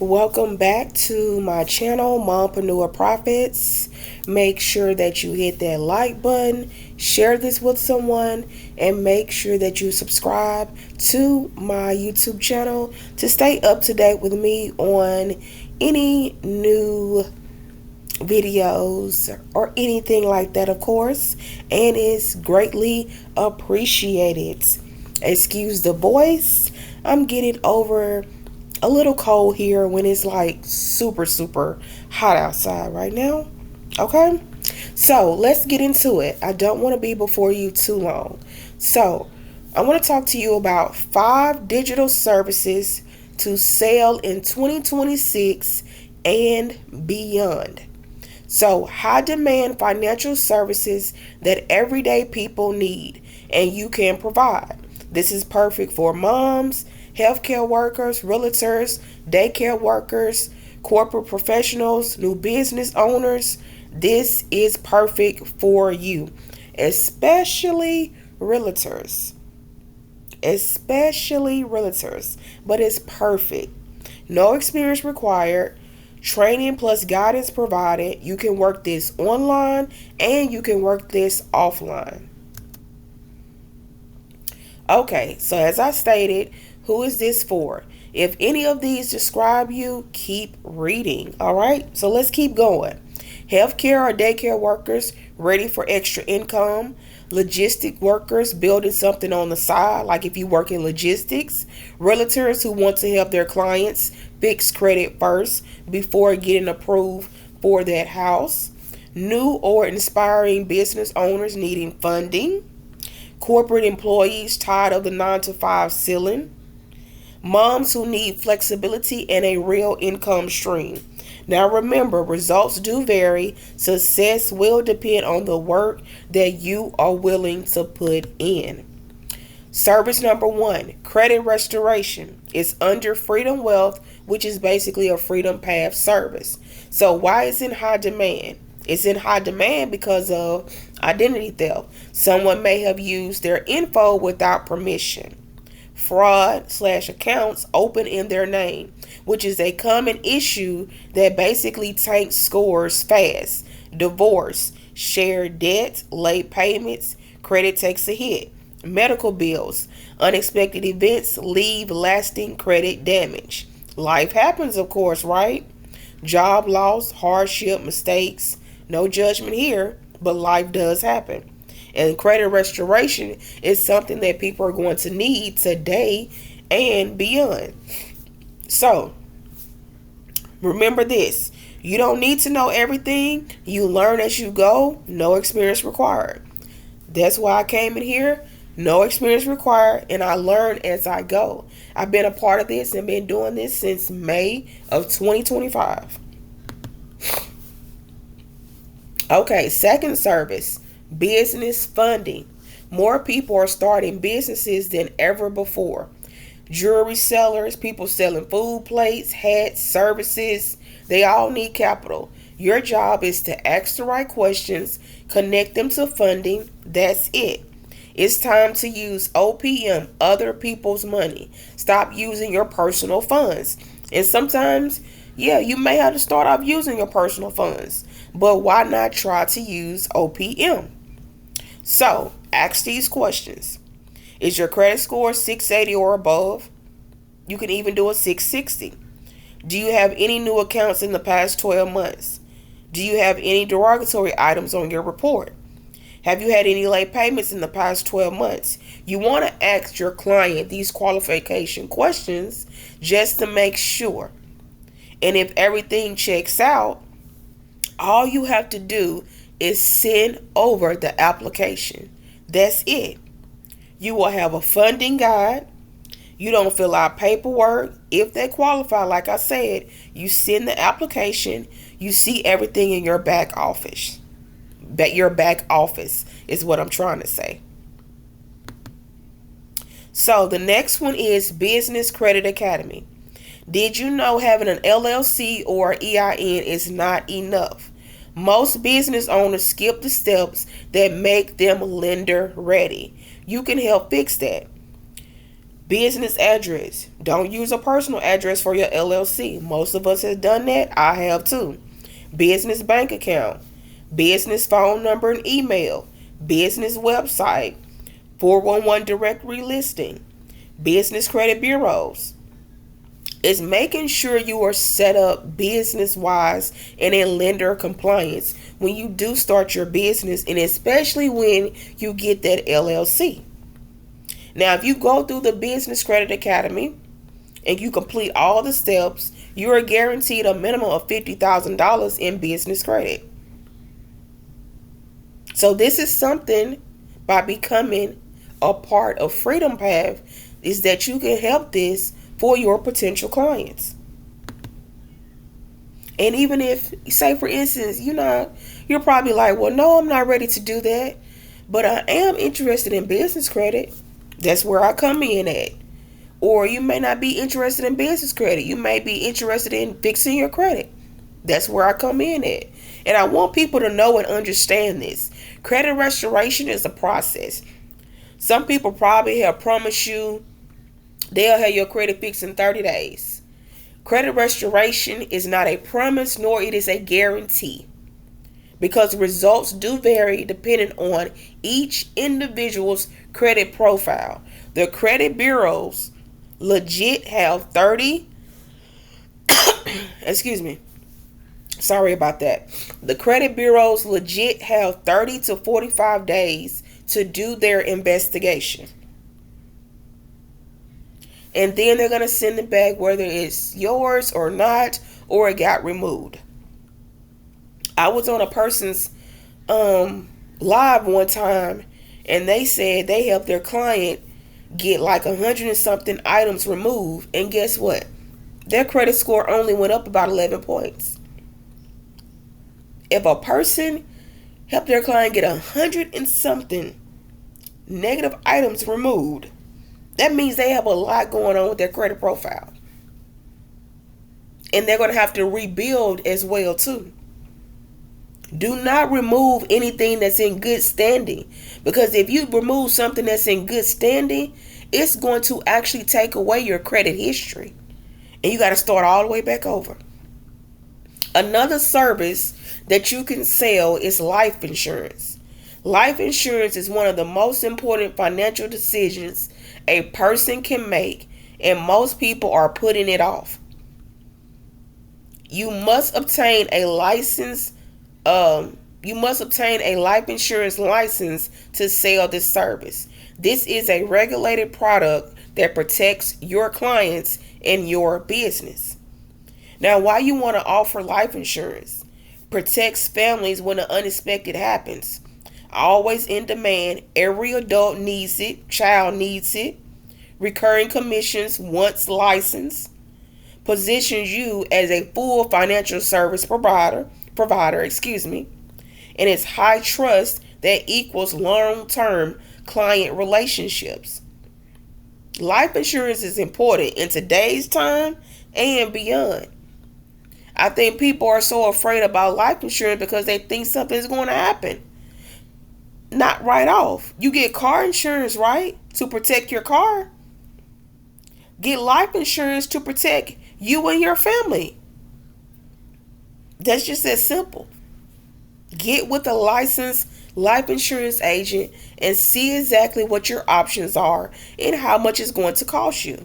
Welcome back to my channel, Mompreneur Profits. Make sure that you hit that like button, share this with someone, and make sure that you subscribe to my YouTube channel to stay up to date with me on any new videos or anything like that, of course, and it's greatly appreciated. Excuse the voice, I'm getting over a little cold here when it's like super hot outside right now. Okay, so let's get into it. I don't want to be before you too long, so I want to talk to you about 5 digital services to sell in 2026 and beyond. So, high demand financial services that everyday people need and you can provide. This is perfect for moms, healthcare workers, realtors, daycare workers, corporate professionals, new business owners. This is perfect for you, especially realtors. But it's perfect. No experience required. Training plus guidance provided. You can work this online and you can work this offline. Okay, so as I stated, who is this for? If any of these describe you, keep reading. All right, so let's keep going. Healthcare or daycare workers ready for extra income. Logistic workers building something on the side, like if you work in logistics. Realtors who want to help their clients fix credit first before getting approved for that house. New or inspiring business owners needing funding. Corporate employees tired of the 9 to 5 ceiling. Moms who need flexibility and a real income stream. Now remember, results do vary. Success will depend on the work that you are willing to put in. Service number 1, credit restoration. It's under Freedom Wealth, which is basically a Freedom Path service. So why is it in high demand? It's in high demand because of identity theft. Someone may have used their info without permission. Fraud/accounts open in their name, which is a common issue that basically tanks scores fast. Divorce, shared debt, late payments, credit takes a hit. Medical bills, unexpected events leave lasting credit damage. Life happens, of course, right? Job loss, hardship, mistakes. No judgment here, but life does happen. And credit restoration is something that people are going to need today and beyond. So, remember this. You don't need to know everything. You learn as you go. No experience required. That's why I came in here. No experience required. And I learn as I go. I've been a part of this and been doing this since May of 2025. Okay, second service. Business funding. More people are starting businesses than ever before. Jewelry sellers, people selling food plates, hats, services, they all need capital. Your job is to ask the right questions, connect them to funding. That's it. It's time to use OPM, other people's money. Stop using your personal funds. And sometimes, you may have to start off using your personal funds, but why not try to use OPM? So, ask these questions. Is your credit score 680 or above? You can even do a 660. Do you have any new accounts in the past 12 months? Do you have any derogatory items on your report? Have you had any late payments in the past 12 months? You want to ask your client these qualification questions just to make sure. And if everything checks out, all you have to do is send over the application. That's it. You will have a funding guide. You don't fill out paperwork. If they qualify, like I said, you send the application. You see everything in your back office. Your back office is what I'm trying to say. So the next one is Business Credit Academy. Did you know having an LLC or EIN is not enough? Most business owners skip the steps that make them lender ready. You can help fix that. Business address. Don't use a personal address for your LLC. Most of us have done that. I have too. Business bank account. Business phone number and email. Business website. 411 directory listing. Business credit bureaus. It's making sure you are set up business wise and in lender compliance when you do start your business, and especially when you get that LLC. Now, if you go through the Business Credit Academy and you complete all the steps, you are guaranteed a minimum of $50,000 in business credit. So this is something, by becoming a part of Freedom Path, is that you can help this for your potential clients. And even if, say for instance, you're probably like, well, no, I'm not ready to do that, but I am interested in business credit. That's where I come in at. Or you may not be interested in business credit. You may be interested in fixing your credit. That's where I come in at. And I want people to know and understand this. Credit restoration is a process. Some people probably have promised you they'll have your credit fixed in 30 days. Credit restoration is not a promise, nor it is a guarantee, because results do vary depending on each individual's credit profile. The credit bureaus legit have 30 excuse me. Sorry about that. The credit bureaus legit have 30 to 45 days to do their investigation. And then they're going to send it back whether it's yours or not, or it got removed. I was on a person's live one time, and they said they helped their client get like 100 and something items removed. And guess what? Their credit score only went up about 11 points. If a person helped their client get 100 and something negative items removed, that means they have a lot going on with their credit profile. And they're going to have to rebuild as well too. Do not remove anything that's in good standing, because if you remove something that's in good standing, it's going to actually take away your credit history, and you got to start all the way back over. Another service that you can sell is life insurance. Life insurance is one of the most important financial decisions a person can make, and most people are putting it off. You must obtain a license. You must obtain a life insurance license to sell this service. This is a regulated product that protects your clients and your business. Now, why you want to offer life insurance? Protects families when the unexpected happens. Always in demand. Every adult needs it. Child needs it. Recurring commissions once licensed. Positions you as a full financial service provider, and it's high trust that equals long-term client relationships. Life insurance is important in today's time and beyond. I think people are so afraid about life insurance because they think something's going to happen. Not right off. You get car insurance, right? To protect your car. Get life insurance to protect you and your family. That's just that simple. Get with a licensed life insurance agent and see exactly what your options are and how much it's going to cost you.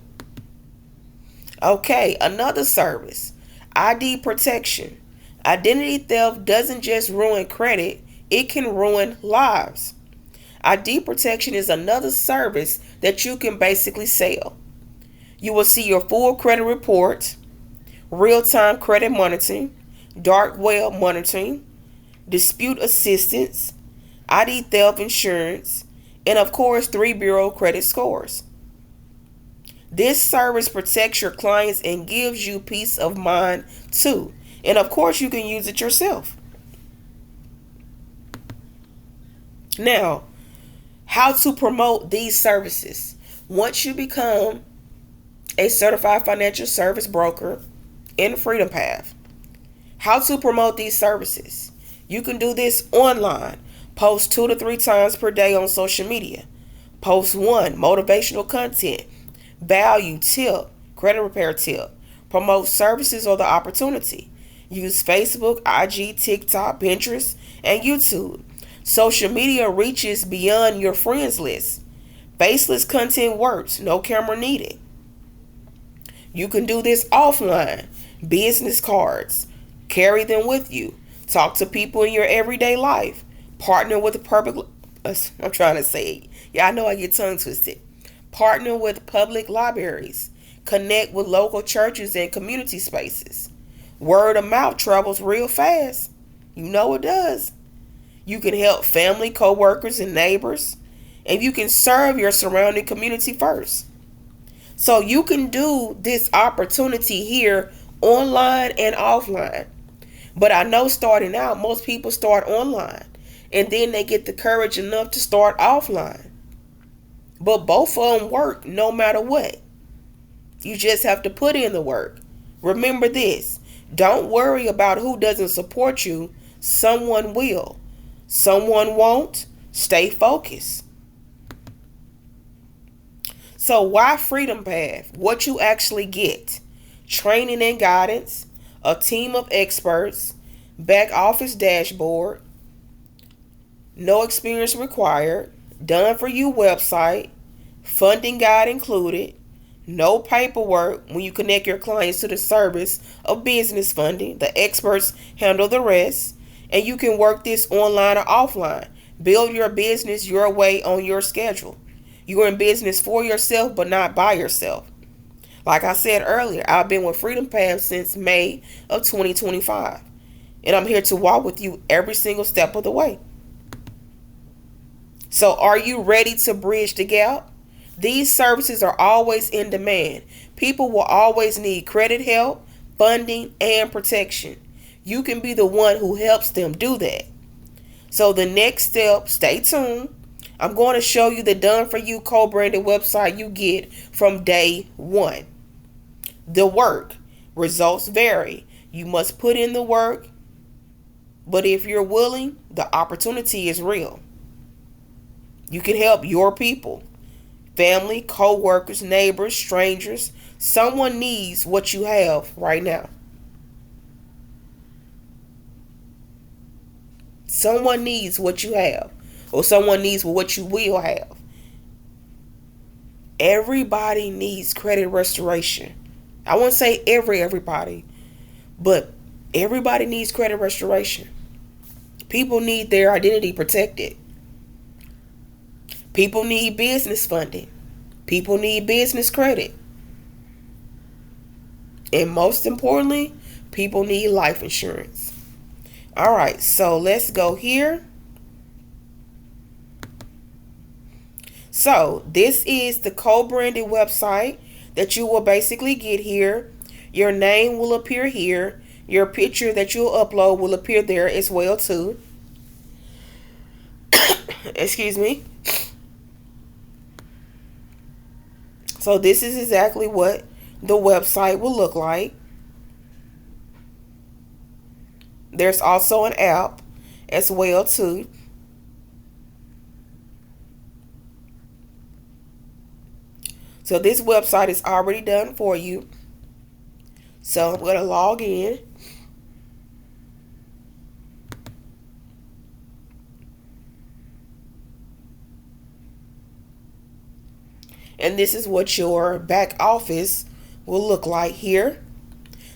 Okay, another service. ID protection. Identity theft doesn't just ruin credit, it can ruin lives. ID protection is another service that you can basically sell. You will see your full credit report, real-time credit monitoring, dark web monitoring, dispute assistance, ID theft insurance, and of course 3 bureau credit scores. This service protects your clients and gives you peace of mind too. And of course you can use it yourself. Now, how to promote these services. Once you become a certified financial service broker in Freedom Path, how to promote these services. You can do this online. Post 2 to 3 times per day on social media. Post 1 motivational content. Value tip, credit repair tip. Promote services or the opportunity. Use Facebook, IG, TikTok, Pinterest, and YouTube. Social media reaches beyond your friends list. Faceless content works, no camera needed. You can do this offline. Business cards. Carry them with you. Talk to people in your everyday life. Partner with I'm trying to say it. Yeah, I know I get tongue twisted. Partner with public libraries. Connect with local churches and community spaces. Word of mouth travels real fast. You know it does. You can help family, co-workers, and neighbors. And you can serve your surrounding community first. So you can do this opportunity here online and offline. But I know starting out, most people start online. And then they get the courage enough to start offline. But both of them work no matter what. You just have to put in the work. Remember this. Don't worry about who doesn't support you. Someone will. Someone won't. Stay focused. So why Freedom Path? What you actually get. Training and guidance. A team of experts. Back office dashboard. No experience required. Done for you website. Funding guide included. No paperwork when you connect your clients to the service of business funding. The experts handle the rest. And you can work this online or offline. Build your business your way on your schedule. You are in business for yourself, but not by yourself. Like I said earlier, I've been with Freedom Path since May of 2025. And I'm here to walk with you every single step of the way. So are you ready to bridge the gap? These services are always in demand. People will always need credit help, funding, and protection. You can be the one who helps them do that. So the next step, stay tuned. I'm going to show you the Done For You co-branded website you get from day one. The work. Results vary. You must put in the work. But if you're willing, the opportunity is real. You can help your people. Family, co-workers, neighbors, strangers. Someone needs what you have right now. Someone needs what you have. Or someone needs what you will have. Everybody needs credit restoration. I won't say everybody. But everybody needs credit restoration. People need their identity protected. People need business funding. People need business credit. And most importantly, people need life insurance. All right, so let's go here. So this is the co-branded website that you will basically get here. Your name will appear here. Your picture that you'll upload will appear there as well too. Excuse me. So this is exactly what the website will look like. There's also an app as well too. So this website is already done for you. So I'm going to log in. And this is what your back office will look like here.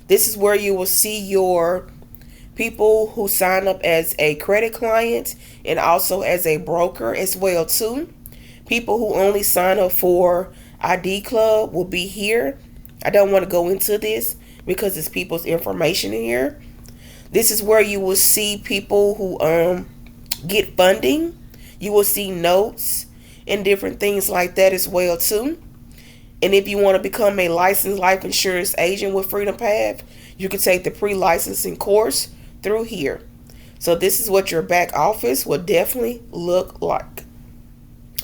This is where you will see your people who sign up as a credit client and also as a broker as well too. People who only sign up for ID Club will be here. I don't want to go into this because it's people's information in here. This is where you will see people who get funding. You will see notes and different things like that as well too. And if you want to become a licensed life insurance agent with Freedom Path, you can take the pre-licensing course through here. So this is what your back office will definitely look like.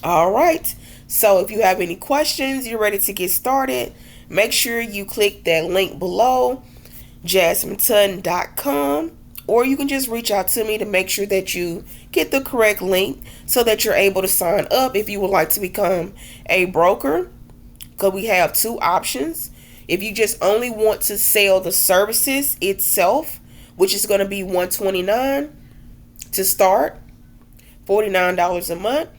All right. So if you have any questions, you're ready to get started, make sure you click that link below, jasminetutton.com, or you can just reach out to me to make sure that you get the correct link so that you're able to sign up if you would like to become a broker, because we have two options. If you just only want to sell the services itself, which is going to be $129 to start, $49 a month.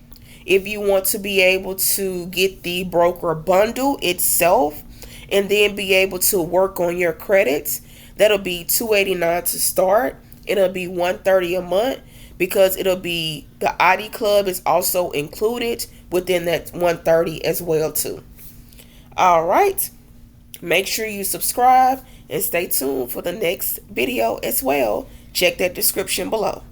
If you want to be able to get the broker bundle itself and then be able to work on your credits, that'll be $289 to start. It'll be $130 a month because it'll be the ID Club is also included within that $130 as well too. All right. Make sure you subscribe and stay tuned for the next video as well. Check that description below.